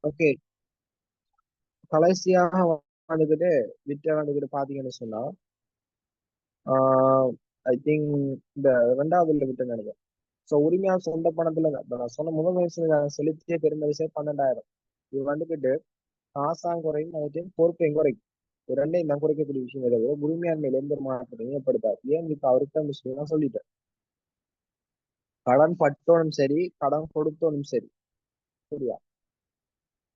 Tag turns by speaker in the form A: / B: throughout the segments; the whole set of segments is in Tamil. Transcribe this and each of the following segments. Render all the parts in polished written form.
A: ஓகே. கடைசியாக வந்துகிட்டு விட்ட வந்துகிட்டு பாத்தீங்கன்னு சொன்னா ஐ திங்க் இந்த ரெண்டாவதுல விட்டு நினைக்கிறேன். ஸோ உரிமையாளர் சொந்த பணத்துல இப்ப நான் சொன்ன முதல் வயசுல செலுத்திய பெருமதிசே 12,000. இது வந்துகிட்டு காசாங்க குறையும் அதே பொறுப்பையும் குறைக்கும். இது ரெண்டையும் தான் குறைக்கக்கூடிய விஷயம் தவிர உரிமையாண்மையில எந்த ஒரு மாற்றத்தையும் ஏற்படுத்தாது. ஏன் இப்ப அவருக்கு அந்த விஷயம் நான் சொல்லிட்டேன். கடன் பட்டோனும் சரி, கடன் கொடுத்தோனும் சரி, சரியா?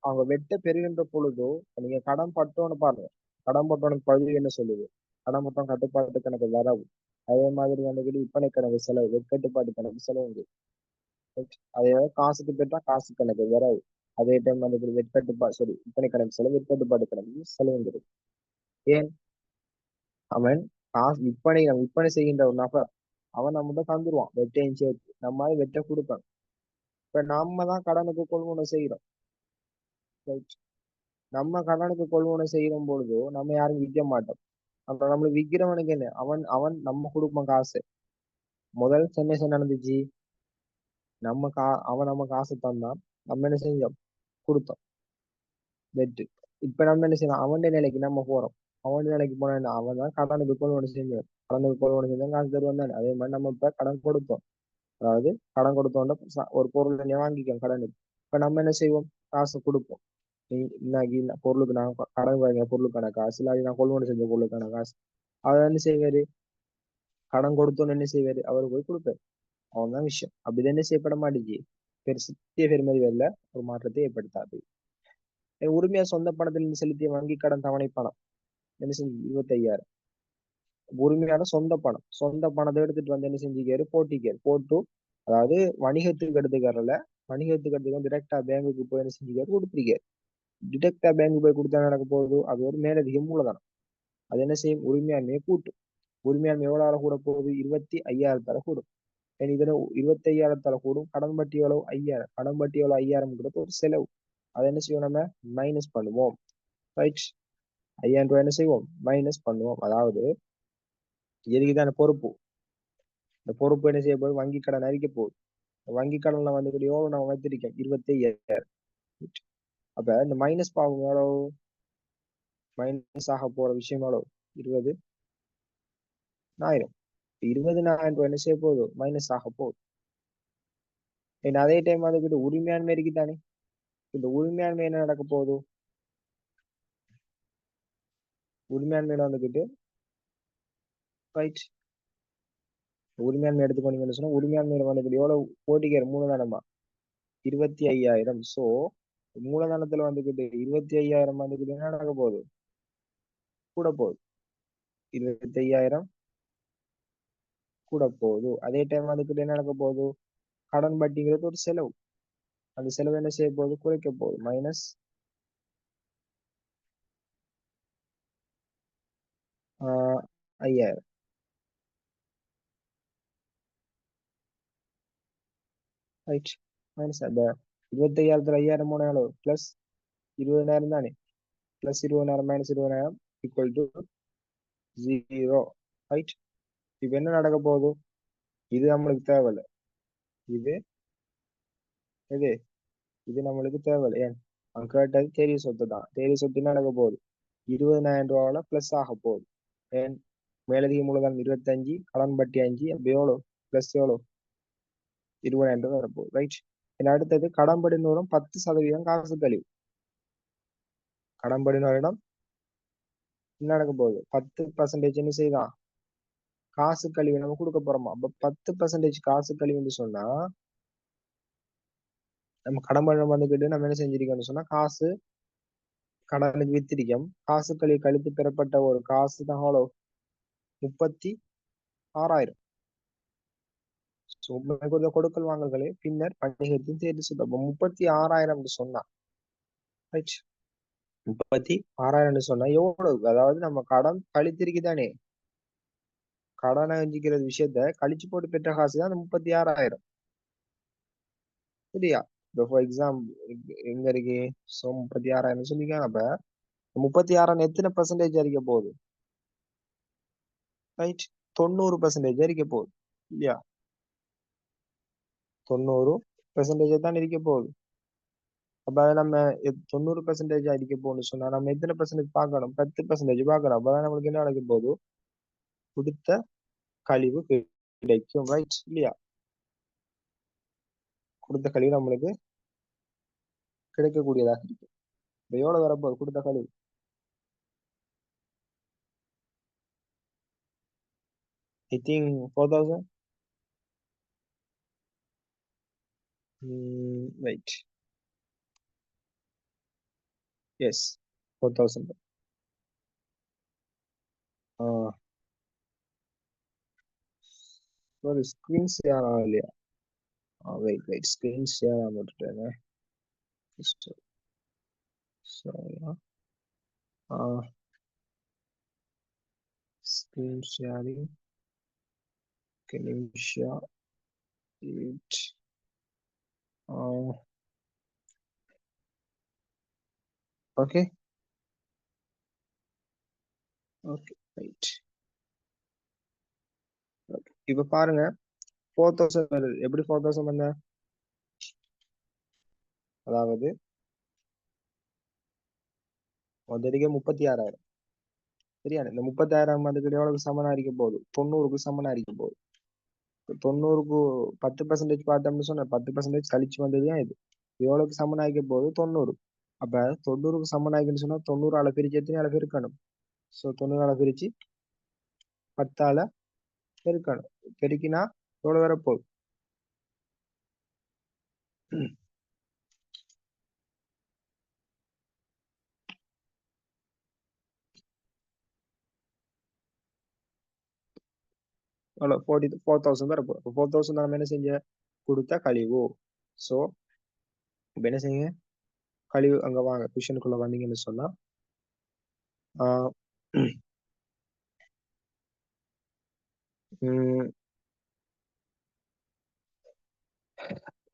A: அவங்க வெட்ட பெறுகின்ற பொழுதோ நீங்க கடன் பட்டோன்னு பாருங்க. கடன் பட்டோனுக்கு பகுதி என்ன சொல்லுது? கடன் பட்டம் கட்டுப்பாட்டு கணக்கு வரவு. அதே மாதிரி வந்துகிட்டு விற்பனை கணக்கு செலவு, வெட்கட்டுப்பாட்டு கணக்கு செலவு. அதே காசுக்கு பெற்றா காசு கணக்கு வரவு. அதே டைம் வந்துட்டு சாரி விற்பனை கணக்கு செலவு, வெட்கட்டுப்பாட்டு கணக்கு செலவுங்கிறது. ஏன் அவன் காசு விற்பனை செய்கின்ற ஒரு நபர் அவன் நம்மகிட்ட தந்துருவான் வெட்டையும் சேர்த்து. நம்ம வெட்ட கொடுக்கணும். இப்ப நம்ம தான் கடனுக்கு கொள்முதல் செய்யறோம். Right? நம்ம கடனுக்கு கொள்முதல் செய்யும் பொழுதோ நம்ம யாரும் விற்க மாட்டோம். அப்ப நம்மளுக்கு விற்கிறவனுக்கு என்ன, அவன் அவன் நம்ம கொடுப்பான் காசு. முதல் சென்னை நடந்துச்சு. அவன் நம்ம காசு தந்தான். நம்ம என்ன செஞ்சோம்? கொடுத்தோம் வெட்டு. இப்ப நம்ம என்ன செய்யணும்? அவன் நிலைக்கு நம்ம போறோம். அவன் நிலைக்கு போனா என்ன? அவன் தான் கடனுக்கு கொள்வனை செஞ்சோம். கடனுக்கு கொள்வனை செஞ்சா காசு தருவான் தானே. அதே மாதிரி நம்ம இப்ப கடன் கொடுத்தோம். அதாவது கடன் கொடுத்தோம்னா ஒரு பொருள் நீ வாங்கிக்கோம் கடனுக்கு. இப்ப நம்ம என்ன செய்வோம்? காசு கொடுப்போம். இன்னைக்கு பொருளுக்கு நான் கடன் வாங்கிய பொருளுக்கான காசு, இல்லாத நான் கொள்வனை செஞ்ச பொருளுக்கான காசு. அதை என்ன செய்வாரு? கடன் கொடுத்தோன்னு என்ன செய்வாரு? அவரு போய் கொடுப்பாரு. அவன் தான் விஷயம். அப்படி என்ன செய்யப்பட மாட்டேங்குது. பெருசிய பெருமதி வரல, ஒரு மாற்றத்தை ஏற்படுத்தாது. உரிமையா சொந்த பணத்தில் செலுத்திய வங்கி கடன் தவணை பணம் என்ன செஞ்சு 25,000. உரிமையான சொந்த பணத்தை எடுத்துட்டு வந்து என்ன செஞ்சுக்காரு? போட்டு அதாவது வணிகத்துக்கு எடுத்துக்காரல, வணிகத்துக்கு எடுத்துக்க டிரெக்டா பேங்குக்கு போய் என்ன செஞ்சுக்காரு? கொடுத்துருக்காரு. டிரெக்டா பேங்க் போய் கொடுத்தா நடக்க போகுது? அது ஒரு மேலதிக மூலதனம். அது என்ன செய்யும்? உரிமையாண்மையை கூட்டும். உரிமையாண்மை எவ்வளவு கூட போகுது? 25,000 கூடும். இதுல 25,000 கூடும். கடன் பட்டி எவ்வளவு? 5,000. கடன் பட்டி எவ்வளவு? 5,000 ஒரு செலவு. அதை என்ன செய்வோம்? நம்ம மைனஸ் பண்ணுவோம். ரைட்? 5,000 என்ன செய்வோம்? மைனஸ் பண்ணுவோம். அதாவது எதுக்குதான பொறுப்பு? இந்த பொறுப்பு என்ன செய்ய போகுது? வங்கி கடன் அறிக்க போகுது. வங்கி கடன்ல வந்து எவ்வளவு நம்ம வைத்திருக்கோம்? 25,000. அப்ப இந்த மைனஸ் பாவம் எவ்வளவு? மைனஸ் ஆக போற விஷயம் எவ்வளவு? 20,000. 20,000 என்ன செய்ய போகுது? மைனஸ் ஆக போகுது. அதே டைம் வந்துக்கிட்டு உரிமையாண்மை இருக்குதானே. இந்த உரிமையாண்மை என்ன நடக்க போகுது? உரிமையாண்மையில வந்துக்கிட்டு ரைட், உரிமையாண்மை எடுத்துக்கொண்டீங்கன்னு சொன்னா உரிமையாண்மையில வந்துக்கிட்டு எவ்வளவு போட்டிக்கிற மூலதனமா? 25,000. சோ மூலதனத்துல வந்துக்கிட்டு 25,000 வந்துக்கிட்டு என்ன நடக்க போகுது? கூட போகுது. 25,000 கூட போகுது. அதே டைம் வந்துக்கிட்டு என்ன நடக்க போகுது? கடன் பட்டிங்கிறது ஒரு செலவு. அந்த செலவு என்ன செய்ய போகுது? குறைக்க போகுது. மைனஸ் 5,000. ரைட். மைனஸ் அந்த 25,000 5,000 போன எவ்வளவு? பிளஸ் 20,000 தானே. Plus 20,000 minus 20,000 equal to 0. Right. இப்ப என்ன நடக்க போகுது? இது நம்மளுக்கு தேவையில்லை. இது இது இது நம்மளுக்கு தேவையில்லை. ஏன் அவன் கேட்டது தேரிய சொத்து தான். தேரிய சொத்து என்ன நடக்க போகுது? 20,000 பிளஸ் ஆக போகுது. ஏன் மேலதிக மூலதனம் 25, கடன் பட்டி 5, அப்படி எவ்வளோ? பிளஸ் எவ்வளோ? 20,000 வரப்போகுது. ரைட். அடுத்தது கடன்படினோரும் 10% காசு கழிவு. கடன்படினோரிடம் என்ன நடக்க போகுது? 10% என்ன செய்தான்? காசு கழிவு நம்ம கொடுக்க போறோமா? அப்ப 10% காசு கழிவுன்னு சொன்னா நம்ம கடன்படினம் வந்துக்கிட்டு நம்ம என்ன செஞ்சிருக்கோம்னு சொன்னா காசு கடனுக்கு வித்திரிக்கம். காசு கழிவு கழித்து பெறப்பட்ட ஒரு காசு தான் எவ்வளோ? 36,000. கொடுக்கல் வாங்கல்களே பின்னர் வணிகத்தின் தேர்வு சொல்ல 36,000 சொன்னா ரைட். 36,000 சொன்னா எவ்வளவு? அதாவது நம்ம கடன் கழித்திருக்குதானே. கடனை வஞ்சிக்கிற விஷயத்த கழிச்சு போட்டு பெற்ற காசு தான் அந்த 36,000. சரியா? இப்போ ஃபார் எக்ஸாம்பிள் எங்க இருக்கு? ஸோ 36,000 சொல்லிக்காங்க. அப்ப 36,000 எத்தனை பர்சன்டேஜ் அறிக்க போகுது? ரைட். 90% அறிக்க போகுது. இல்லையா? 90% தான் இருக்க போகுது. அப்ப அதை நம்ம 90% அடிக்க போகணும்னு சொன்னா நம்ம எத்தனை பெர்சன்டேஜ் பார்க்கணும்? 10% பார்க்கணும். அப்பதான் நம்மளுக்கு என்ன நடக்க போகுது? கொடுத்த கழிவு கிடைக்கும், ரைட் இல்லையா? கொடுத்த கழிவு நம்மளுக்கு கிடைக்கக்கூடியதாக இருக்கு. இப்ப எவ்வளவு வரப்போகுது கொடுத்த கழிவு? I think 4000. Right, yes, 4000. ஒரு ஸ்கிரீன் ஷேர் ஆகலையா? வெயிட் வெயிட், ஸ்கிரீன் ஷேர் ஆகிட்டேன். ஸ்கிரீன் ஷேரிங் நிமிஷம். Okay okay right. இப்ப பாருங்க 4000 வருது. எப்படி 4000 வந்த? அதாவது முதலிಗೆ 36,000. சரியா? இந்த 36,000 அதுக்கு எவ்வளவு சமனா இருக்க போகுது? 90க்கு சமனா இருக்க போகுது. 90க்கு 10% பார்த்தோம்னு சொன்ன 10% கழிச்சு வந்ததுதான் இது. எவ்வளவுக்கு சமனாய்க்க போகுது? 90. அப்ப 90க்கு சமனாய்க்குன்னு சொன்னா 90 பிரிச்சு எத்தனை ஆள பெருக்கணும்? சோ 90 பிரிச்சு 10 பெருக்கணும். பெருக்கினா எவ்வளவு வரப்போகுது? எவ்வளவு? 4,000 வரப்போகுது. 4,000 நம்ம என்ன செஞ்ச? கொடுத்த கழிவு. சோ இப்ப என்ன செய்யுங்க? கழிவு அங்க வாங்க, குஷனுக்குள்ள வந்தீங்கன்னு சொன்னா ஆஹ் உம்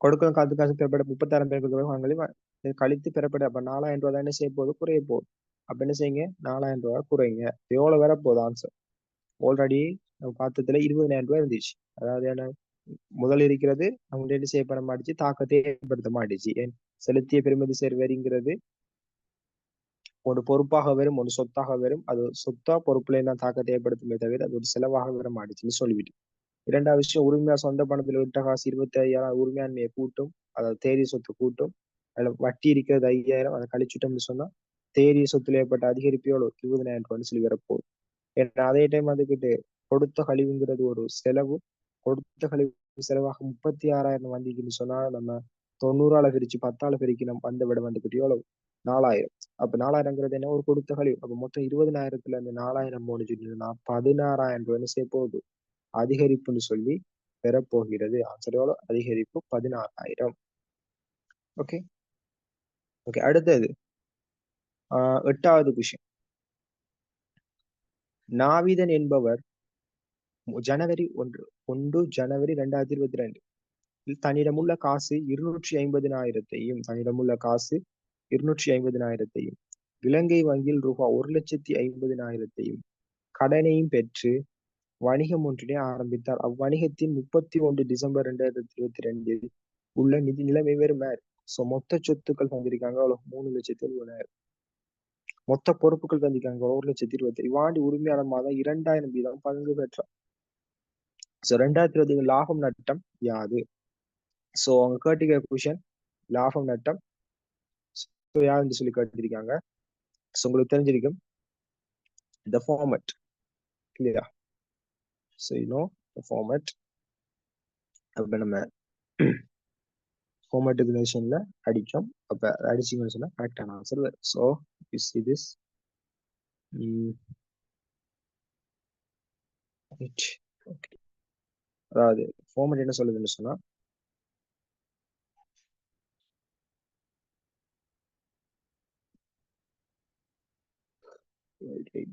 A: கொடுக்கும் காத்து காசு பெறப்பட 36,000 பேருக்கு வாங்கி கழித்து பெறப்பட அப்ப 4,000 ரூபாய் தான் என்ன செய்ய போகுது? குறைய போகுது. அப்ப என்ன செய்யுங்க? 4,000 ரூபாய் குறைங்க. எவ்வளவு வரப்போகுது ஆன்சர்? ஆல்ரெடி நம்ம பார்த்ததுல 20,000 ரூபாய் இருந்துச்சு. அதாவது என்ன? முதல் இருக்கிறது அவங்க என்ன செய்ய பண்ண மாட்டுச்சு? தாக்கத்தை ஏற்படுத்த மாட்டுச்சு. ஏன்? செலுத்திய பெறுமதி சேர் வரிங்கிறது ஒரு பொறுப்பாக வரும், ஒரு சொத்தாக வரும். அது சொத்தா பொறுப்புல எல்லாம் தாக்கத்தை ஏற்படுத்துமே தவிர அது ஒரு செலவாக வர மாட்டுச்சுன்னு சொல்லிவிட்டு. இரண்டாவது விஷயம், உரிமையா சொந்த பணத்துல விட்ட காசு 25,000 உரிமையாண்மையை கூட்டும். அதாவது தேறிய சொத்து கூட்டும். அதுல வட்டி இருக்கிறது 5,000, அதை கழிச்சுட்டோம்னு சொன்னா தேறிய சொத்துல ஏற்பட்ட அதிகரிப்பு எவ்வளவு? 20,000 ரூபான்னு சொல்லி வரப்போகுது. ஏன்னா அதே டைம் அதுக்கிட்டு கொடுத்த கழிவுங்கிறது ஒரு செலவு. கொடுத்த கழிவு செலவாக 36,000 வந்திக்குன்னு சொன்னா நம்ம 90 பிரிச்சு 10 பிரிக்கணும். அந்த விட வந்துக்கிட்டு எவ்வளவு? 4,000. அப்ப 4,000ங்கிறது என்ன? ஒரு கொடுத்த கழிவு. அப்ப மொத்தம் 20,000த்துல இந்த 4,000 முடிஞ்சுட்டுன்னா 16,000 ரூபாய் சேர்ப்போது அதிகரிப்புன்னு சொல்லி பெறப்போகிறது. ஆன்சர் எவ்வளவு? அதிகரிப்பு 16,000. Okay okay. அடுத்தது எட்டாவது விஷயம். நாவிதன் என்பவர் ஜனவரி 1 ஜனவரி 2022 தன்னிடமுள்ள காசு 250,000 இலங்கை வங்கியில் ரூபாய் 1,50,000 கடனையும் பெற்று வணிகம் ஒன்றினை ஆரம்பித்தார். அவ்வணிகத்தின் 31 டிசம்பர் 2022 உள்ள நிதி நிலைமை வேறுமாறு. சோ மொத்த சொத்துக்கள் தந்திருக்காங்க அவ்வளவு 3,70,000. மொத்த பொறுப்புகள் தந்திருக்காங்க 1,20,000. இவ்வாண்டு உரிமையாளர் மாதம் 2,000 வீதம் பங்கு பெற்றார். சோ 2020 லாபம் நட்டம் யாது? சோ அவங்க கேட்டிருக்க கொஷன் லாபம் நட்டம் யாருன்னு சொல்லி கேட்டிருக்காங்க. சோ உங்களுக்கு தெரிஞ்சிருக்கும் the format இல்லையா? So the format. அப்ப நம்ம format definitionல அடிச்சோம். அப்ப அடிச்சீங்கன்னு சொன்னா கரெக்டான ஆன்சர் வரும். So you see this. Okay. அதாவது format என்ன சொல்லுதுன்னு சொன்னா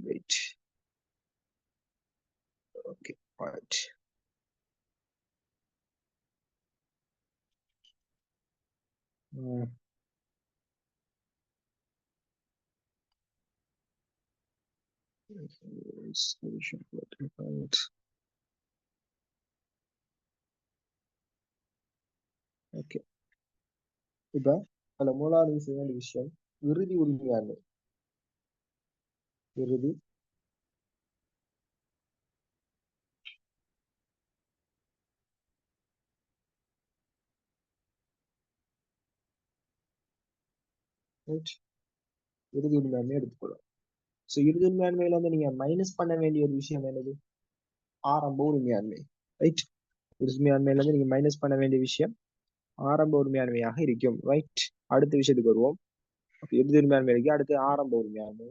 A: wait. Okay, right. Solution right. Okay. இப்ப அதுல மூணாவது செய்ய வேண்டிய விஷயம் இறுதி உரிமையாண்மை. இறுதி right? இறுதி உரிமையாண்மை எடுத்துக்கொள்ளும். ஸோ இறுதி உரிமையாண்மையில வந்து நீங்க மைனஸ் பண்ண வேண்டிய ஒரு விஷயம் என்னது? ஆரம்ப உரிமையாண்மை. ரைட். உரிமையாண்மையில இருந்து நீங்க மைனஸ் பண்ண வேண்டிய விஷயம் ஆரம்ப உரிமையாண்மையாக இருக்கும். ரைட். அடுத்த விஷயத்துக்கு வருவோம். இறுதி உரிமையாண்மைக்கு அடுத்து ஆரம்ப உரிமையாண்மை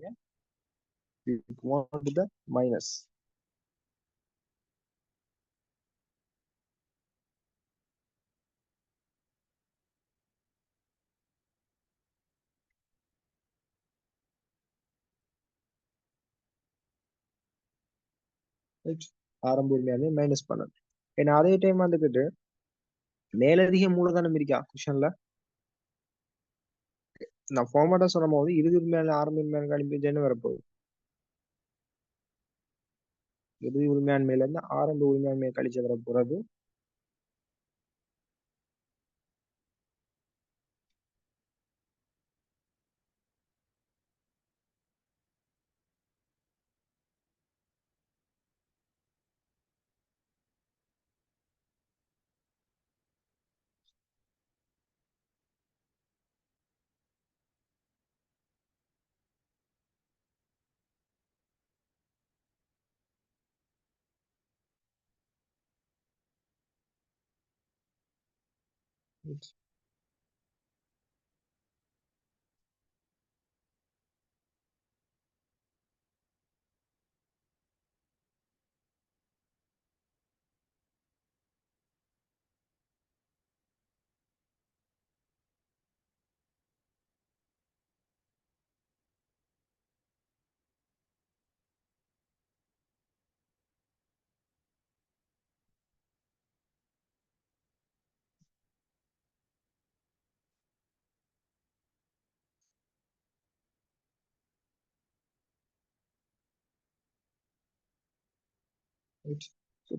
A: மைனஸ். ஆரம்ப உரிமையாண்மை மைனஸ் பண்ணணும். ஏன்னா அதே டைம் வந்துகிட்டு மேலதிக மூலதனம் இருக்கா கொஷன்ல? நான் ஃபார்மேட்டா சொன்ன போது இறுதி உரிமையான ஆரம்ப உரிமையான அனுப்பி வரப்போகுது. இறுதி உரிமையாண்மையில இருந்து ஆரம்ப உரிமையாண்மையை கழிச்சு வர போறது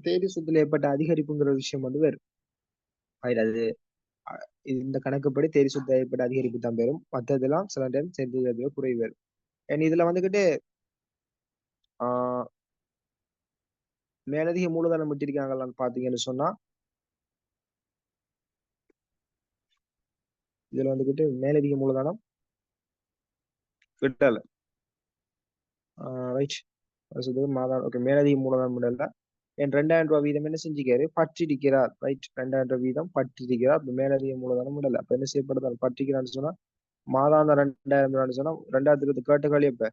A: தேதி சொத்துல ஏற்பட்ட அதிகரிப்புங்கிற விஷயம் வந்து வேறு. அது இந்த கணக்குப்படி தேதி சொத்து ஏற்பட்ட அதிகரிப்பு தான் பெறும். மற்றதெல்லாம் சில டைம் சேர்ந்து குறைவு வரும். ஏன்னா இதுல வந்துகிட்டு ஆஹ் மேலதிக மூலதனம் விட்டிருக்காங்களான்னு பாத்தீங்கன்னு சொன்னா இதுல வந்துகிட்டு மேலதிக மூலதனம் விட்டல. ரைட். மாதம் ஓகே. மேலதிக மூலதனம் விடல. என் 2000 ரூபாய் வீதம் என்ன செஞ்சுக்காரு? பற்றிருக்கிறார். ரைட். 2000 ரூபாய் வீதம் பற்றிருக்கிறார். மேலதிக மூலதனம் விடல. அப்ப என்ன செய்யப்படுது? பற்றிக்கிறான்னு சொன்னா மாதாந்தம் 2000 சொன்னா 2020 கேட்டுகள் எப்ப?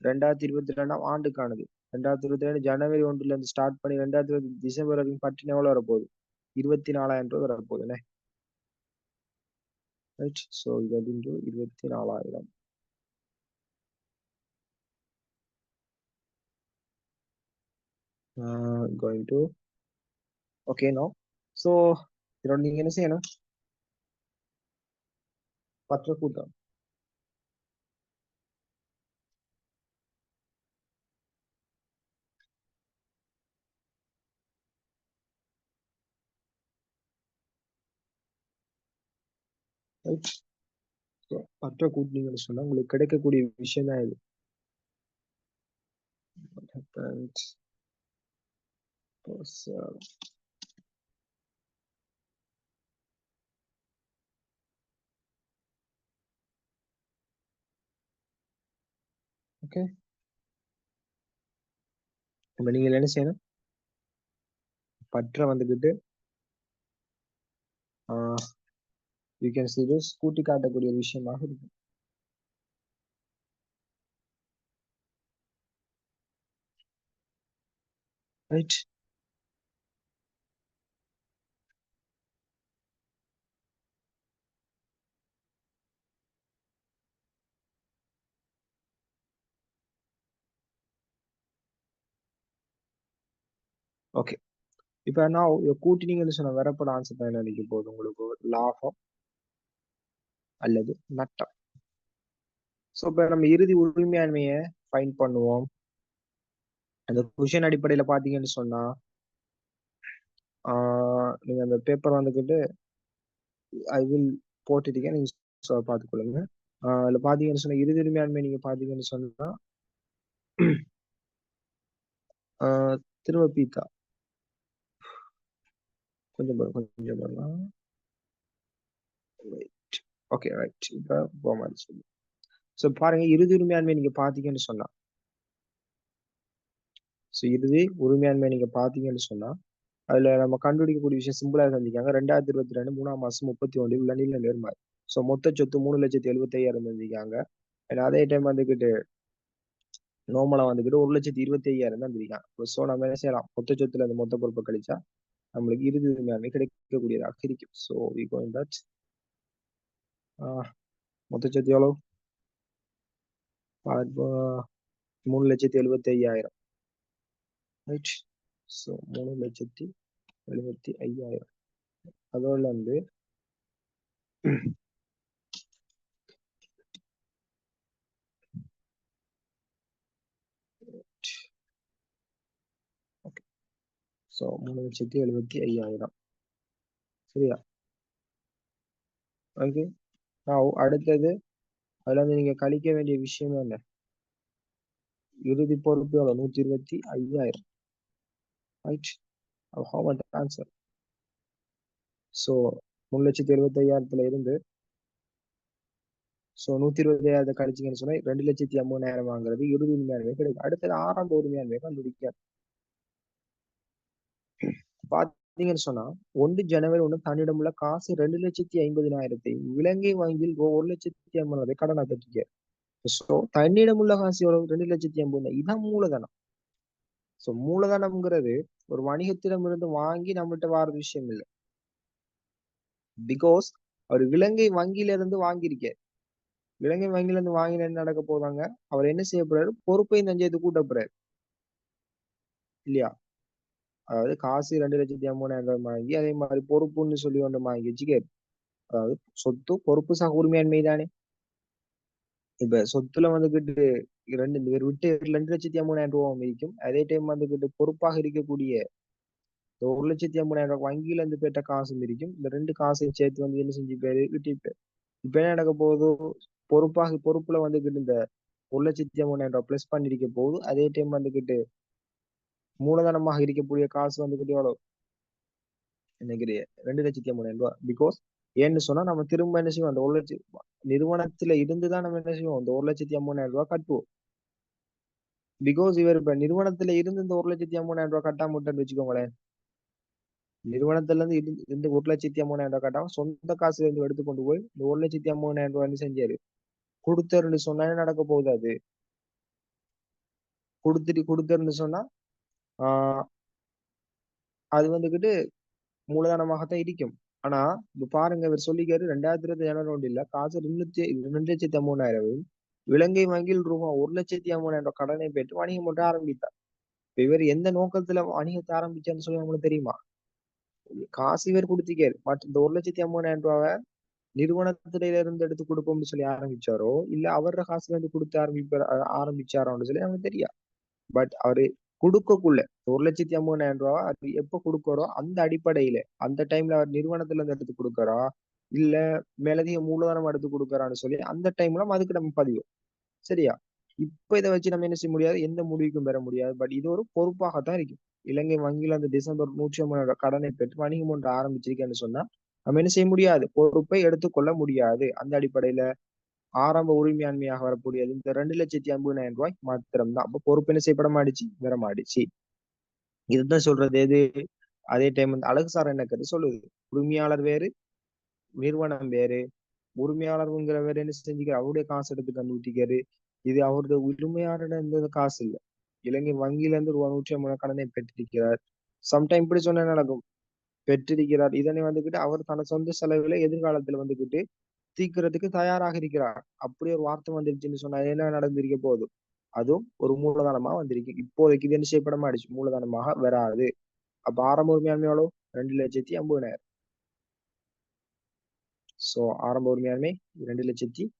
A: 2022 ஆண்டுக்கானது. 2022 ஜனவரி 1ல இருந்து ஸ்டார்ட் பண்ணி 2020 டிசம்பர் வரைக்கும் பட்டினி எவ்வளவு வரப்போகுது? 24,000 வரப்போகுதுண்ணே. ரைட். ஸோ இது 24,000. Going to okay now. So இதோட நீங்க என்ன செய்யணும்? பற்ற கூட்டம். ரைட். பற்ற கூட்டினீங்கன்னு சொன்னா உங்களுக்கு கிடைக்கக்கூடிய விஷயம் தான் இது. ஓகே. இப்ப நீங்க என்ன செய்யணும்? பற்ற வந்துகிட்டு யூ கேன் சி திஸ் கூட்டி காட்டக்கூடிய ஒரு விஷயமாக இருக்கும். ரைட். ஓகே. இப்ப நான் கூட்டினீங்கன்னு சொன்ன வரப்போட ஆன்சர் தான் என்ன நினைக்க போகுது உங்களுக்கு? லாபம் அல்லது நட்டம். ஸோ இப்ப நம்ம இறுதி உரிமையாண்மையை ஃபைன் பண்ணுவோம். அந்த கொஷின் அடிப்படையில பாத்தீங்கன்னு சொன்னா நீங்க அந்த பேப்பர் வந்துகிட்டு ஐ வில் போட்டுட்டீங்க. நீங்க ஸோ பார்த்துக்கொள்ளுங்க. அதில் பார்த்தீங்கன்னு சொன்னா இறுதி உரிமையாண்மை நீங்க பார்த்தீங்கன்னு சொன்னா திரும்ப பீத்தா கொஞ்சம் கொஞ்சம் பண்ணலாம். Okay right. இப்போ போக மாதிரி சொல்லு. ஸோ பாருங்க இறுதி உரிமையாண்மை நீங்க பார்த்தீங்கன்னு சொன்னா இறுதி உரிமையாண்மை நீங்க பார்த்தீங்கன்னு சொன்னா அதுல நம்ம கண்டுபிடிக்கக்கூடிய விஷயம் சிம்பிளா செஞ்சுக்காங்க. 2022 3 மாசம் 31 உள்ள நீள நேர்மாறு. ஸோ மொத்த சொத்து 3,75,000 செஞ்சுக்காங்க. அதே டைம் வந்துகிட்டு நோமலா வந்துகிட்டு 1,25,500 தான் பிரிக்காங்க. ஸோ நம்ம என்ன செய்யலாம், மொத்த சொத்துல இருந்து மொத்த பொறுப்பை கழிச்சா நம்மளுக்கு இறுதி உரிமையாண்மை கிடைக்கக்கூடியதாக இருக்கும். ஸோ வி கோயிங் தட் மொத்த சொத்து எவ்வளவு? 3,75,000 ரைட். ஸோ 3,75,000 அதோட வந்து ஓகே. ஸோ 3,75,000 சரியா? ஓகே. அடுத்தது அதுல வந்து நீங்க கழிக்க வேண்டிய விஷயம் என்ன? இறுதி பொறுப்பு எவ்வளவு? 125,000 right. how much answer? So 3,75,000 இருந்து 125,000 கழிச்சிங்கன்னு சொன்னா 2,50,000 வாங்குறது இறுதி உரிமையாண்மை கிடைக்கும். அடுத்தது ஆரம்ப உரிமையாண்மை கண்டுபிடிக்க பாத்தீங்கன்னு சொன்னா 1 ஜனவரி 1 தன்னிடம் உள்ள காசு 2,50,000 விலங்கை வங்கியில் 1,50,000 கடனா பெற்றிருக்காரு. ஸோ தன்னிடம் உள்ள காசு எவ்வளவு? 2,50,000. இதான் மூலதனம். ஸோ மூலதனம்ங்கிறது ஒரு வணிகத்திடமிருந்து வாங்கி நம்மகிட்ட வார விஷயம் இல்லை. பிகாஸ் அவர் விலங்கை வங்கியில இருந்து வாங்கியிருக்காரு. விலங்கை வங்கியில இருந்து வாங்கின என்ன நடக்க போதாங்க? அவர் என்ன செய்ய போறாரு? பொறுப்பை நஞ்சயத்து கூட்ட போறாரு இல்லையா? அதாவது காசு 2,50,000 வாங்கி அதே மாதிரி பொறுப்புன்னு சொல்லி ஒன்று வாங்கி வச்சுக்காரு. அதாவது சொத்து பொறுப்பு சக உரிமையாண்மை தானே. இப்ப சொத்துல வந்துகிட்டு ரெண்டு பேர் விட்டு 2,50,000 இருக்கும். அதே டைம் வந்துகிட்டு பொறுப்பாக இருக்கக்கூடிய 1,50,000 வங்கியில இருந்து பெற்ற காசும் இருக்கும். இந்த ரெண்டு காசையும் சேர்த்து வந்து என்ன செஞ்சு பேரு விட்டு இப்ப என்ன நடக்க போகுது? பொறுப்புல வந்துகிட்டு இந்த 1,50,000 பிளஸ் பண்ணிருக்க போகுது. அதே டைம் வந்துகிட்டு மூலதனமாக இருக்கக்கூடிய காசு வந்துகிட்டு எவ்வளவு நினைக்கிறீங்க? 2,50,000 பிகாஸ் ஏன்னு சொன்னா நம்ம திரும்ப என்ன செய்வோம்? அந்த 1,00,000 நிறுவனத்துல இருந்துதான் நம்ம என்ன செய்வோம்? இந்த 1,50,000 கட்டுவோம். பிகாஸ் இவர் இப்ப நிறுவனத்துல இருந்து இந்த 1,50,000 கட்டாம விட்டேன்னு வச்சுக்கோங்களேன். நிறுவனத்துல இருந்து இந்த 1,50,000 கட்டாம சொந்த காசுல இருந்து எடுத்துக்கொண்டு போய் இந்த 1,50,000 செஞ்சாரு கொடுத்தருன்னு சொன்னா என்ன நடக்க போகுது? அது கொடுத்தருன்னு சொன்னா ஆஹ் அது வந்துகிட்டு மூலதனமாகத்தான் இருக்கும். ஆனா இப்ப பாருங்க, இவர் சொல்லிக்காரு 2,20,000 இல்ல காசு 2,50,000 விலங்கை வங்கியில் ரூபாய் 1,50,000 கடனை பெற்று வணிகம் ஒன்று ஆரம்பித்தார். இவர் எந்த நோக்கத்துல வணிகத்தை ஆரம்பிச்சான்னு சொல்லி உங்களுக்கு தெரியுமா? காசு இவர் கொடுத்திக்காரு. மற்ற இந்த 1,50,000 நிறுவனத்தில இருந்து எடுத்து கொடுப்போம்னு சொல்லி ஆரம்பிச்சாரோ இல்ல அவரோட காசுல இருந்து கொடுத்து ஆரம்பிச்சாரோன்னு சொல்லி நமக்கு தெரியாது. பட் அவரு கொடுக்கக்குள்ள 1,50,000 அது எப்ப கொடுக்கறோ அந்த அடிப்படையில அந்த டைம்ல அவர் நிறுவனத்துல இருந்து எடுத்து கொடுக்கறா இல்ல மேலதிக மூலதனம் எடுத்து கொடுக்கறான்னு சொல்லி அந்த டைம்ல அதுக்கு நம்ம பதிவு சரியா? இப்ப இதை வச்சு நம்ம என்ன செய்ய முடியாது, எந்த முடிவுக்கும் பெற முடியாது. பட் இது ஒரு பொறுப்பாகத்தான் இருக்கும். இலங்கை வங்கியில் அந்த டிசம்பர் 150,000 கடனை பெற்று வணிகம் ஒன்று ஆரம்பிச்சிருக்கேன்னு சொன்னா நம்ம என்ன செய்ய முடியாது, பொறுப்பை எடுத்துக்கொள்ள முடியாது. அந்த அடிப்படையில ஆரம்ப உரிமையாண்மையாக வரக்கூடியது இந்த 2,50,000 மாத்திரம்தான். அப்ப பொறுப்பு என்ன செய்யப்பட மாடிச்சு, பெற மாடிச்சு. இதுதான் சொல்றது எது. அதே டைம் வந்து அழகு சார் என்ன கருத்து சொல்லுது, உரிமையாளர் வேறு நிறுவனம் வேறு. உரிமையாளருங்கிறவர் என்ன செஞ்சுக்காரு, அவருடைய காசு எடுத்து கண்டுபிடிக்காரு. இது அவருடைய உரிமையாளரிடம் இருந்த காசு இல்ல, இலங்கை வங்கியில இருந்து ரூபாய் 150 கடனை பெற்றிருக்கிறார். சம்டைம் இப்படி சொன்ன நடக்கும், பெற்றிருக்கிறார். இதனை வந்துகிட்டு அவர் தன சொந்த செலவுல எதிர்காலத்துல வந்துகிட்டு தீர்க்கிறதுக்கு தயாராக இருக்கிறார். அப்படி ஒரு வார்த்தை வந்துருச்சுன்னு சொன்னா என்ன நடந்திருக்க போகுது, அதுவும் ஒரு மூலதனமா வந்திருக்கு. இப்போதைக்கு இது என்ன செய்யப்பட மாடிச்சு, மூலதனமாக வராது. அப்ப ஆரம்ப உரிமையாண்மை எவ்வளவு? 2,50,000. சோ ஆரம்ப உரிமையாண்மை 2,50,000.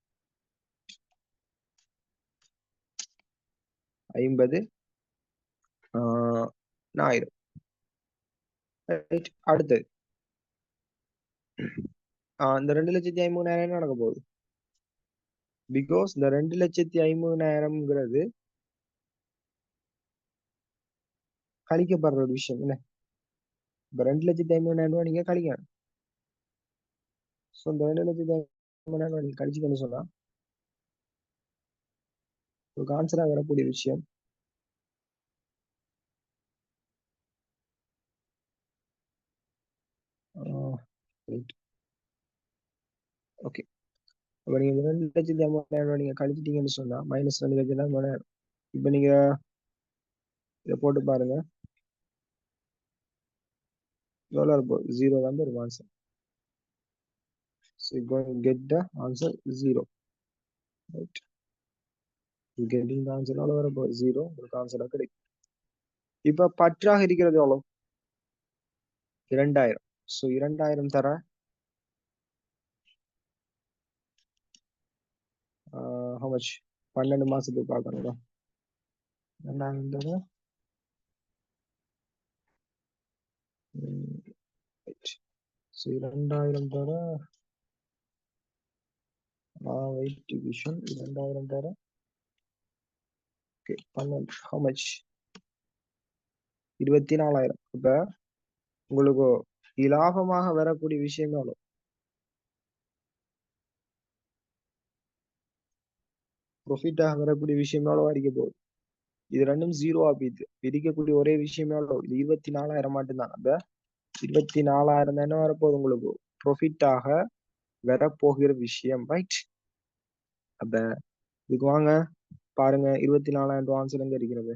A: அடுத்து இந்த 2,50,000 என்ன நடக்க போகுது? பிகாஸ் இந்த 2,50,000ங்கிறது கழிக்கப்படுற ஒரு விஷயம் என்ன. இப்ப 2,50,000 நீங்க கழிக்கணும். ஸோ இந்த 2,50,000 நீங்க கழிச்சுக்கன்னு சொன்னா ஒரு ஆன்சரா வரக்கூடிய விஷயம் ஓகே. அப்ப நீங்க 2,50,000 நீங்க கழிச்சிட்டீங்கன்னு சொன்னா -2,50,000. இப்ப நீங்க இதை போட்டு பாருங்க, எவ்வளவு இருக்கும்? 0 வந்து ஒரு answer. So you're going to get the answer 0, right? You getting the answer எவ்வளவு வரப்போ 0 உங்களுக்கு ஆன்சரா கிடைக்கும். இப்ப பற்றாக இருக்கிறது எவ்வளவு? 2,000. ஸோ 2,000 தர 12 மாசத்துக்கு பார்க்கணும். 2,000 தர ஸோ 2,000 தர வெயிட் டிவிஷன் 2,000 தர 12 how much 24,000. இப்ப உங்களுக்கு இலாபமாக வரக்கூடிய விஷயம் எவ்வளவு? ப்ராஃபிட்டாக வரக்கூடிய விஷயம் எவ்வளவு அடிக்க போகுது? இது ரெண்டும் 0 பிரிக்கக்கூடிய ஒரே விஷயம் எவ்வளவு? இது 24,000 மட்டும்தான். அப்ப 24,000 என்ன வரப்போகுது உங்களுக்கு? ப்ராஃபிட்டாக வரப்போகிற விஷயம், ரைட்? அப்ப இதுக்கு வாங்க பாருங்க, 24,000 ஆன்சர் எங்க இருக்கிறது?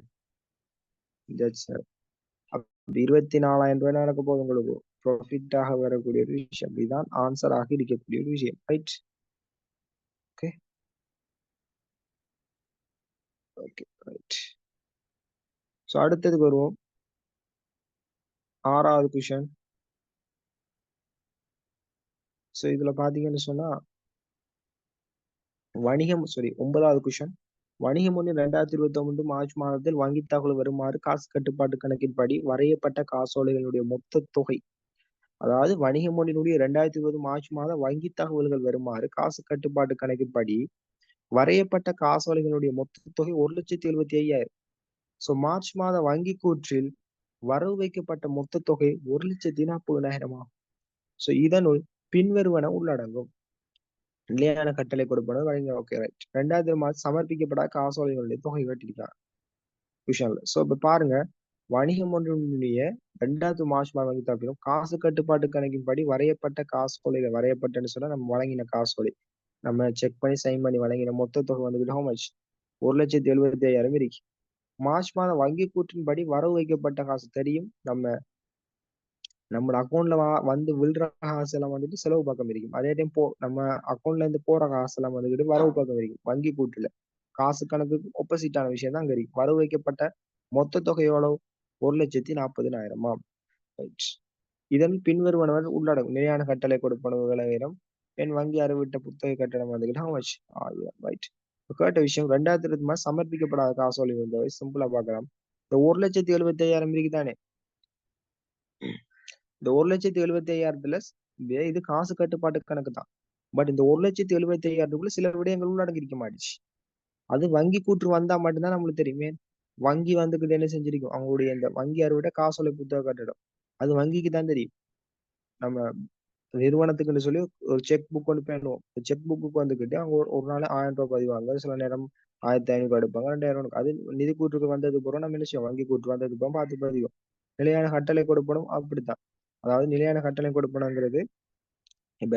A: 24,000 ரூபாய் நடக்க போகுது உங்களுக்கு ப்ராஃபிட்டாக வரக்கூடிய ஒரு விஷயம். இதுதான் ஆன்சராக இருக்கக்கூடிய ஒரு விஷயம், right? Okay okay right. So அடுத்ததுக்கு வருவோம். 6வது கொஷன். ஸோ இதுல பாத்தீங்கன்னு சொன்னா வணிகம் 9வது கொஷன். வணிகம் 2021 மார்ச் மாதத்தில் வங்கி தகவல் வருமாறு காசு கட்டுப்பாட்டு கணக்கின்படி வரையப்பட்ட காசோலைகளுடைய மொத்த தொகை. அதாவது வணிகம் 2020 மார்ச் மாதம் வங்கி தகவல்கள் வருமாறு காசு கட்டுப்பாட்டு கணக்கின்படி வரையப்பட்ட காசோலைகளுடைய மொத்த தொகை 1,75,000. ஸோ மார்ச் மாத வங்கி கூற்றில் வரவு வைக்கப்பட்ட மொத்த தொகை 1,40,000 ஸோ இதனுள் பின்வருவன உள்ளடங்கும். நிலையான கட்டளை கொடுப்பது வழங்க. Okay right. 2வது மாதம் சமர்ப்பிக்கப்படாத காசோலைகளுடைய தொகை கட்டிருக்காங்க விஷயம்ல. ஸோ இப்ப பாருங்க, வணிகம் ஒன்றினுடைய 2வது மார்ச் மாதம் வங்கி தரப்பிலும் காசு கட்டுப்பாட்டு கணக்கின்படி வரையப்பட்ட காசோலைகள் வரையப்பட்டன்னு சொன்னா நம்ம வழங்கின காசோலை நம்ம செக் பண்ணி சைன் பண்ணி வழங்கின மொத்த தொகை வந்துட்டு ஹவு மச் 1,75,000 இருக்கு. மார்ச் மாதம் வங்கி கூற்றின்படி வரவு வைக்கப்பட்ட காசு தெரியும். நம்ம அக்கௌண்ட்ல வந்து விழுற காசு எல்லாம் வந்துட்டு செலவு பக்கம் இருக்கும். அதே டைம் நம்ம அக்கௌண்ட்ல இருந்து போற காசு எல்லாம் வந்துட்டு வரவு பக்கம் இருக்கும். வங்கி கூட்டுல காசு கணக்குக்கு ஆப்போசிட்டான விஷயம் தான் அங்க இருக்கு. வரவு வைக்கப்பட்ட மொத்த தொகை எவ்வளவு? 1,40,000. இதன் பின்வருவனவர் உள்ளடங்கும். நிலையான கட்டளை கொடுப்பனவுகள் 1,000. பெண் வங்கி அறிவிட்ட புத்தக கட்டணம் வந்துகிட்டு how much? 1,000. ரைட். கேட்ட விஷயம் 2,000 சமர்ப்பிக்கப்படாத காசோலை வந்தவை சிம்பிளா பார்க்கலாம். இந்த 1,75,000 இருக்குதானே, இந்த 1,75,000 இது காசு கட்டுப்பாட்டு கணக்கு தான். பட் இந்த 1,75,000 சில விடயங்கள் உள்ளடங்கி இருக்க மாட்டுச்சு. அது வங்கி கூற்று வந்தா மட்டும்தான் நம்மளுக்கு தெரியுமே. வங்கி வந்துகிட்டு என்ன செஞ்சிருக்கும், அவங்களுடைய இந்த வங்கி அறுவிட காசோலை புத்தக கட்டடம் அது வங்கிக்கு தான் தெரியும். நம்ம நிறுவனத்துக்குன்னு சொல்லி ஒரு செக் புக் ஒன்று பண்ணுவோம். செக் புக்கு வந்துகிட்டு அவங்க ஒரு நாள் 1,000 ரூபாய் பதிவாங்க, சில நேரம் 1,500 எடுப்பாங்க, 2,000. அது நிதி கூற்றுக்கு வந்தது போறோம் நம்ம என்ன செய்வோம், வங்கி கூற்று வந்தது போறோம் பார்த்து பதிவோம். நிலையான கட்டளை கொடுப்பனும் அப்படித்தான். அதாவது நிலையான கட்டளை கொடுப்பனங்கிறது இப்ப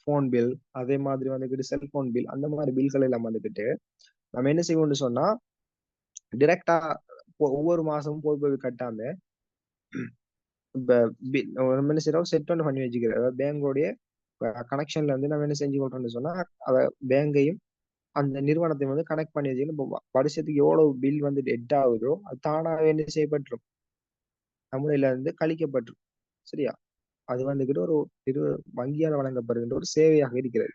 A: போன் பில், அதே மாதிரி வந்துகிட்டு செல்போன் பில், அந்த மாதிரி பில்கள் எல்லாம் வந்துகிட்டு நம்ம என்ன செய்வோம்னு சொன்னா டிரெக்டா ஒவ்வொரு மாசமும் போய் கட்டாம இப்ப நம்ம என்ன செய்யறோம், செட் பண்ணி வச்சுக்கிறோம். அதாவது பேங்கோடைய கனெக்ஷன்ல இருந்து நம்ம என்ன செஞ்சு கொள்றோம்னு சொன்னா அத பேங்கையும் அந்த நிறுவனத்தையும் வந்து கனெக்ட் பண்ணி வச்சுக்கணும். வருஷத்துக்கு எவ்வளவு பில் வந்து டெட் ஆகுதோ அது தானாக என்ன செய்யப்பட்டுரும், நம்மளில இருந்து கழிக்கப்பட்டுரும். சரியா? அது வந்துகிட்டு ஒரு வங்கியால் வழங்கப்படுகின்ற ஒரு சேவையாக இருக்கிறது.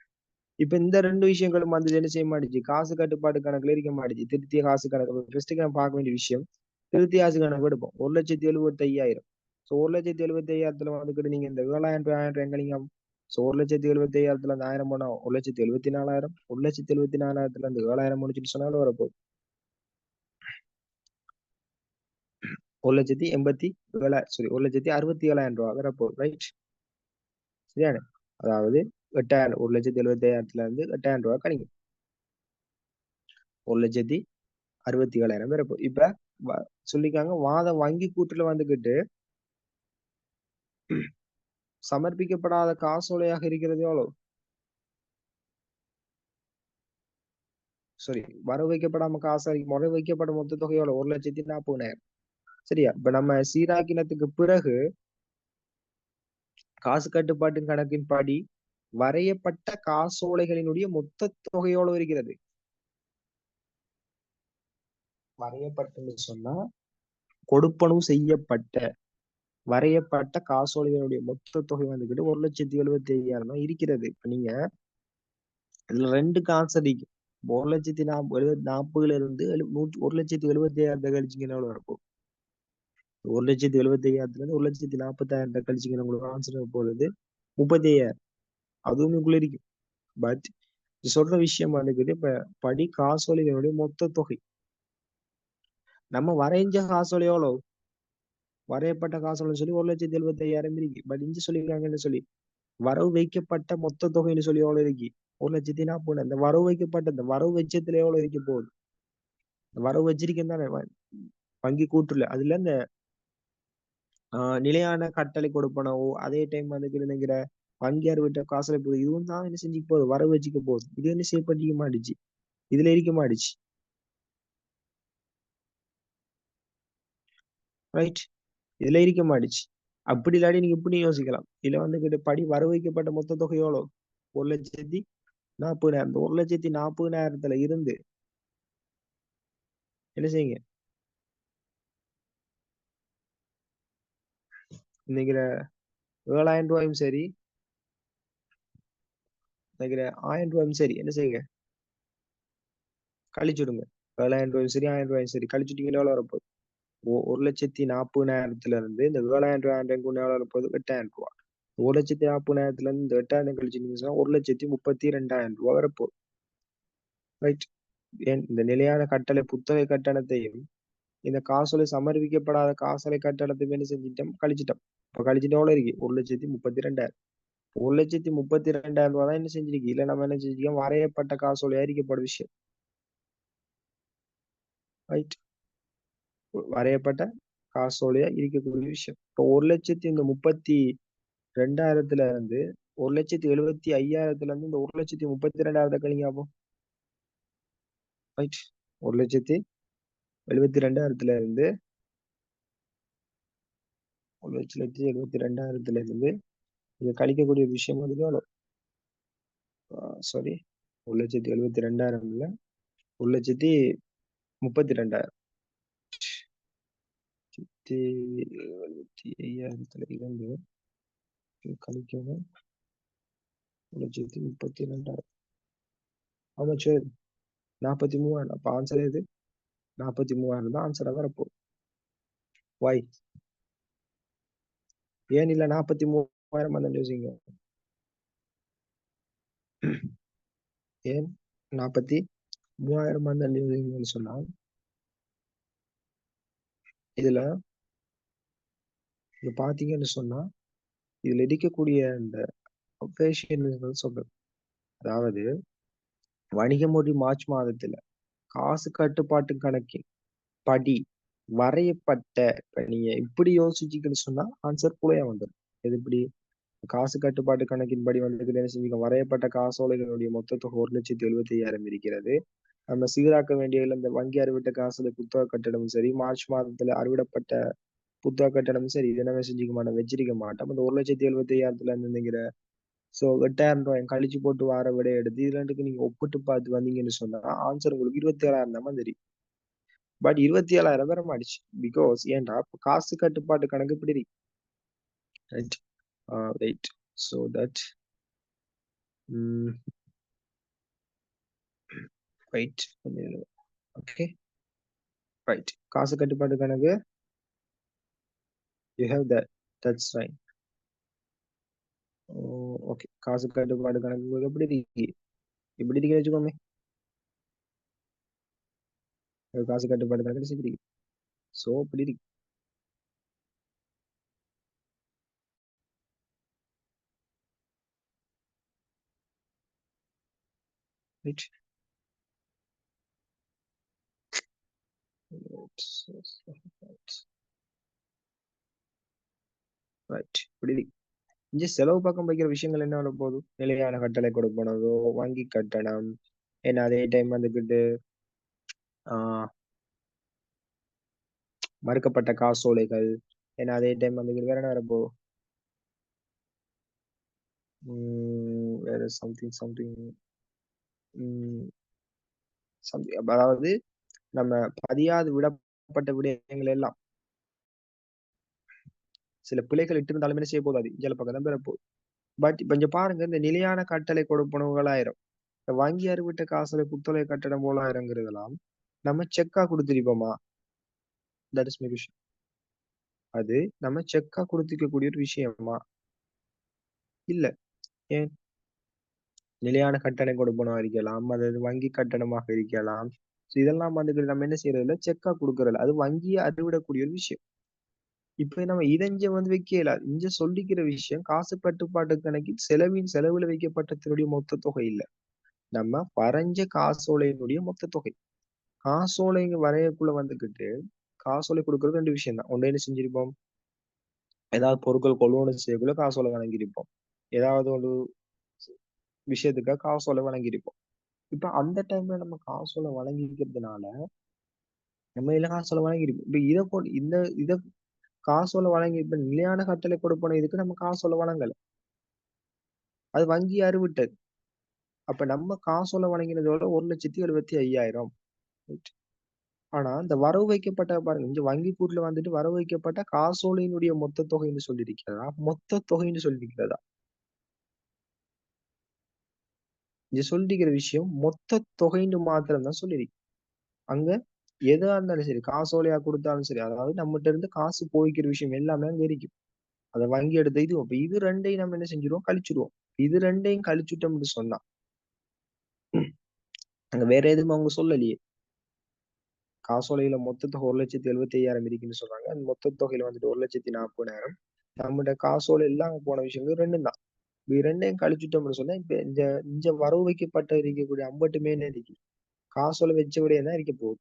A: இப்ப இந்த 2 விஷயங்களும் வந்து என்ன செய்ய மாட்டுச்சு, காசு கட்டுப்பாட்டு கணக்குல இருக்க மாட்டுச்சு. திருத்திய காசு கணக்கு ஃபர்ஸ்ட்டுக்கு நம்ம பார்க்க வேண்டிய விஷயம், திருத்திய காசு கணக்கு எடுப்போம். 1,75,000. ஸோ 1,75,000 வந்துக்கிட்டு நீங்க இந்த 7,000 ரூபாய் எங்க நீங்க ஸோ 1,75,000 அந்த 1000 போனா 1,74,000, 1,74,000 இருந்து 7,000 முடிச்சுட்டு சொன்னாலும் வரப்போகுது 1,87,000 சாரி 1,67,000 வரப்போகுது, ரைட்? சரியானே? அதாவது 8,000, 1,75,000 இருந்து 8,000 கழிக்கும் 1,67,000 வரப்போகுது. இப்ப சொல்லிக்காங்க வாதம் வங்கி கூட்டுல வந்துகிட்டு சமர்ப்பிக்கப்படாத காசோலையாக இருக்கிறது எவ்வளவு? சாரி, வர வைக்கப்படாம காசு முறை வைக்கப்பட்ட மொத்த தொகை எவ்வளவு? 1,40,000. சரியா? இப்ப நம்ம சீராக்கினத்துக்கு பிறகு காசு கட்டுப்பாட்டு கணக்கின் படி வரையப்பட்ட காசோலைகளினுடைய மொத்த தொகை எவ்வளவு இருக்கிறது? வரையப்பட்டன்னு சொன்னா கொடுப்பனவு செய்யப்பட்ட வரையப்பட்ட காசோலைகளுடைய மொத்த தொகை வந்துகிட்டு 1,75,000 தான் இருக்கிறது. இப்ப நீங்க இதுல ரெண்டு காசு அடிக்கும். 1,40,000 இருந்து 1,70,000 கழிச்சிங்கன்னா எவ்வளவு இருக்கும்? 1,70,000 இருந்து 1,40,000 கழிச்சிங்கன்னா உங்களுக்கு ஆன்சர் போறது 35,000. அதுவும் உங்களுக்குள்ள இருக்கும். பட் சொல்ற விஷயம் வந்துகிட்டு இப்ப படி காசோலைகளுடைய மொத்த தொகை நம்ம வரைஞ்ச காசோலை எவ்வளவு? வரையப்பட்ட காசோலை சொல்லி 1,70,000 இருக்கு. பட் இங்க சொல்லிருக்காங்கன்னு சொல்லி வரவு வைக்கப்பட்ட மொத்த தொகைன்னு சொல்லி எவ்வளவு இருக்கு? 1,40,000. இந்த வரவு வைக்கப்பட்ட இந்த வரவு வெச்சத்துல எவ்வளவு இருக்க போகுது? வரவு வச்சிருக்கேன் தானே வங்கி கூட்டுல அதுல இந்த நிலையான கட்டளை கொடுப்பனவோ அதே டைம் வந்துட்டு நினைக்கிற வங்கியார் விட்ட காசுல போகுது. இதுவும் தான் என்ன செஞ்சுக்க போகுது? வரவு வச்சுக்க போகுது. இது என்ன செய்யப்பட்டிக்க மாட்டுச்சு? இதுல இருக்க மாட்டுச்சு, ரைட்? இதுல இருக்க மாட்டுச்சு. அப்படி இல்லாட்டி நீங்க இப்படி யோசிக்கலாம். இதுல வந்துகிட்டு படி வரவு வைக்கப்பட்ட மொத்த தொகை எவ்வளவு? 1,40,000. இந்த 1,40,000 இருந்து என்ன செய்யுங்க? நினைக்கிற 7,000 சரி, நினைக்கிற 1,000 சரி, என்ன செய்யுங்க? கழிச்சுடுங்க. 7,000 சரி, 1,000 சரி, கழிச்சுட்டீங்கன்னா எவ்வளவு வரப்போகுது? 1,40,000 இருந்து இந்த 7,000 எவ்வளவு வரப்போகுது? 8,000. 1,40,000 இருந்து இந்த 8,000 கழிச்சுட்டீங்கன்னா 1,32,000 வரப்போகுது, ரைட்? ஏன் இந்த நிலையான கட்டளை புத்தக கட்டணத்தையும் இந்த காசோலை சமர்ப்பிக்கப்படாத காசோலை கட்டணத்தையும் என்ன செஞ்சிட்டோம்? கழிச்சிட்டோம். இப்ப கழிச்சிட்டு எவ்வளவு இருக்கு? 1,32,000. 1,32,000 தான் என்ன செஞ்சிருக்கு? இல்ல நம்ம என்ன செஞ்சிருக்கோம்? வரையப்பட்ட காசோலை அறிக்கப்படும் விஷயம், ரைட்? வரையப்பட்ட காசோலையா இருக்கக்கூடிய விஷயம். இப்போ 1,32,000 இருந்து 1,75,000 இருந்து இந்த 1,32,000 கழிங்க அப்போ, ரைட்? 1,72,000 இருந்து 1,72,000 இது கழிக்கக்கூடிய விஷயம் வந்து எவ்வளவு? சாரி, 1,72,000 இல்ல, 1,32,000. 75,000 இருந்து கழிக்கணும் 1,32,000. ஆமா சரி, 43,000. அப்ப ஆன்சர் எது? 43,000 தான் ஆன்சரா வரப்போகுது. வாய் ஏன் இல்ல 43,000 தான் யோசிங்க. ஏன் 43,000 தான் யோசிங்கன்னு சொன்னா இதுல இது பாத்தீங்கன்னு சொன்னா இதுல இருக்கக்கூடிய இந்த ஒப்பேஷன் சொல்றது, அதாவது வணிக மொழி மார்ச் மாதத்துல காசு கட்டுப்பாட்டு கணக்கின் படி வரையப்பட்ட, இப்ப நீங்க இப்படி யோசிச்சீங்கன்னு சொன்னா ஆன்சர் புலையா வந்துடும். இது இப்படி காசு கட்டுப்பாட்டு கணக்கின்படி வந்து என்ன செஞ்சீங்க? வரையப்பட்ட காசோலைகளுடைய மொத்த தொகை 1,75,000 இருக்கிறது. நம்ம சீராக்க வேண்டிய இந்த வங்கி அறுவிட்ட காசுல புத்தக கட்டணமும் சரி, மார்ச் மாதத்துல அறுவிடப்பட்ட புத்தக கட்டணமும் சரி, இது என்ன செஞ்சுக்க மாட்டோம்? வச்சிருக்க மாட்டோம். இந்த 1,75,000 இருந்துங்கிற சோ 8,000 கழிச்சு போட்டு வர விட எடுத்து இது ரெண்டுக்கு நீங்க ஒப்பிட்டு பார்த்து வந்தீங்கன்னு சொன்னா ஆன்சர் உங்களுக்கு 27,000 தான் தெரியும். பட் 27,000 வர மாட்டுச்சு. பிகாஸ் ஏன்டா காசு கட்டுப்பாட்டு கணக்கு இப்படி இருக்கு, right? Right. So that right. Okay, right. காசு கட்டுப்பாட்டு கணக்கு you have that, that's right. Okay, காசு கட்டுப்பாடு கணக்கு உங்களுக்கு எப்படி இருக்கு? இப்படி இருக்கு வச்சுக்கோமே. ஒரு காசு கட்டுப்பாடு கணக்கு சரி. சோ இப்படி இருக்கு. ரைட். ரைட், இப்படி இருக்கு. இங்க செலவு பக்கம் வைக்கிற விஷயங்கள் என்ன வர போகுது? நிலையான கட்டளை கொடுக்கணதோ, வங்கி கட்டணம், ஏன்னா அதே டைம் வந்துகிட்டு ஆஹ் மறுக்கப்பட்ட காசோலைகள், ஏன்னா அதே டைம் வந்துகிட்டு வேற என்ன வரப்போ வேற சம்திங் சம்திங் சம்திங், அதாவது நம்ம பதியாது விடப்பட்ட விடயங்கள் எல்லாம் சில பிழைகள் இட்டிருந்தாலும் என்ன செய்ய போதாது இஞ்சல பக்கம் தான் பெறப்போகுது. பட் இப்ப இங்க பாருங்க, இந்த நிலையான கட்டளை கொடுப்பனவுகளாயிரம், இந்த வங்கி அறிவிட்ட காசுல புத்தொலை கட்டணம் போலாயிரங்கிறதெல்லாம் நம்ம செக்கா கொடுத்திருப்போமா? தட் இஸ் மை விஷயம். அது நம்ம செக்கா கொடுத்திருக்கக்கூடிய ஒரு விஷயமா? இல்ல. ஏன்? நிலையான கட்டணம் கொடுப்பனவா இருக்கலாம், அதாவது வங்கி கட்டணமாக இருக்கலாம். So இதெல்லாம் வந்து நம்ம என்ன செய்யறது இல்ல, செக்கா கொடுக்கறதில்ல. அது வங்கியை அறிவிடக்கூடிய ஒரு விஷயம். இப்ப நம்ம இதைஞ்ச வந்து வைக்கல, இங்க சொல்லிக்கிற விஷயம் காசு கட்டுப்பாட்டு கணக்கில் செலவுல வைக்கப்பட்டதனுடைய மொத்த தொகை இல்ல, நம்ம வரைஞ்ச காசோலையினுடைய மொத்த தொகை. காசோலைங்க வரையக்குள்ள வந்துகிட்டு காசோலை கொடுக்கறது ரெண்டு விஷயம் தான். ஒண்ணு என்ன செஞ்சிருப்போம், ஏதாவது பொருட்கள் கொள்வனவு செய்யக்குள்ள காசோலை வழங்கியிருப்போம், ஏதாவது ஒரு விஷயத்துக்காக காசோலை வழங்கியிருப்போம். இப்ப அந்த டைம்ல நம்ம காசோலை வழங்கிக்கிறதுனால நம்ம இதுல காசோலை வழங்கியிருப்போம். இப்ப இதை போட்டு இதை காசோலை வழங்கி இப்ப நிலையான கட்டளை கொடுப்பன இதுக்கு நம்ம காசோலை வழங்கல, அது வங்கி அறிவிட்டது. அப்ப நம்ம காசோலை வழங்கினதோட 1,75,000. Right? ஆனா இந்த வரவு வைக்கப்பட்ட பாருங்க, இங்க வங்கி கூட்டுல வந்துட்டு வரவு வைக்கப்பட்ட காசோலையினுடைய மொத்த தொகைன்னு சொல்லியிருக்கிறதா, மொத்த தொகைன்னு சொல்லியிருக்கிறதா? இங்க சொல்லிருக்கிற விஷயம் மொத்த தொகைன்னு மாத்திரம் தான் சொல்லியிருக்கு. அங்க எதா இருந்தாலும் சரி, காசோலையா கொடுத்தாலும் சரி, அதாவது நம்மகிட்ட இருந்து காசு போய்க்கிற விஷயம் எல்லாமே அங்க இருக்கும். அதை வங்கி எடுத்த இது இப்ப இது ரெண்டையும் நம்ம என்ன செஞ்சிருவோம், கழிச்சிடுவோம். இது ரெண்டையும் கழிச்சுட்டோம்னு சொன்னா அங்க வேற எதுவும் அவங்க சொல்லலையே. காசோலையில மொத்த தொகை 1,75,000 இருக்குன்னு சொல்றாங்க, அந்த மொத்த தொகையில வந்துட்டு 1,40,000. நம்மகிட்ட காசோலை எல்லாம் போன விஷயங்கள் ரெண்டும் தான். இது ரெண்டையும் கழிச்சுட்டோம்னு சொன்னா இப்ப இந்த இந்த வரவு வைக்கப்பட்ட இருக்கக்கூடிய அம்பட்டுமே என்ன இருக்கு, காசோலை வச்ச விட தான் இருக்க போகுது.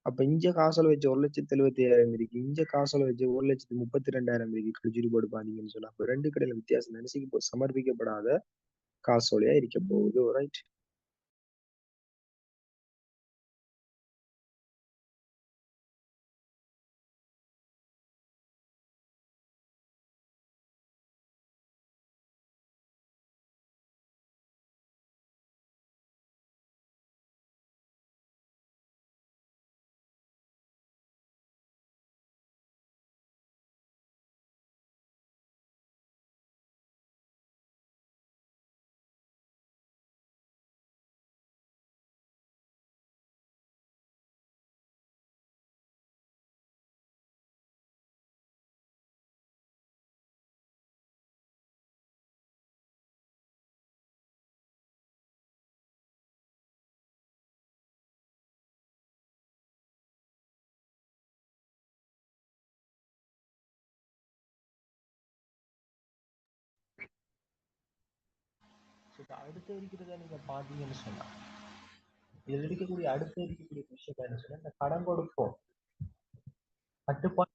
A: அப்ப இங்க காசோலை வச்சு 1,75,000 இருக்கு, இங்க காசோலை வச்சு 1,32,000 இருக்கு, கழிச்சுட்டு போட்டு பாத்தீங்கன்னு சொன்னா அப்ப ரெண்டு கடையில வித்தியாசம் நினைச்சு சமர்ப்பிக்கப்படாத காசோலையா இருக்க போகுது. ரைட். அடுத்து இருக்கிறத நீங்க பாத்தீங்கன்னு சொன்னா இதுல இருக்கக்கூடிய அடுத்து இருக்கக்கூடிய விஷயம் என்ன சொன்னா, இந்த கடன் கொடுப்போம் கட்டுப்பாடு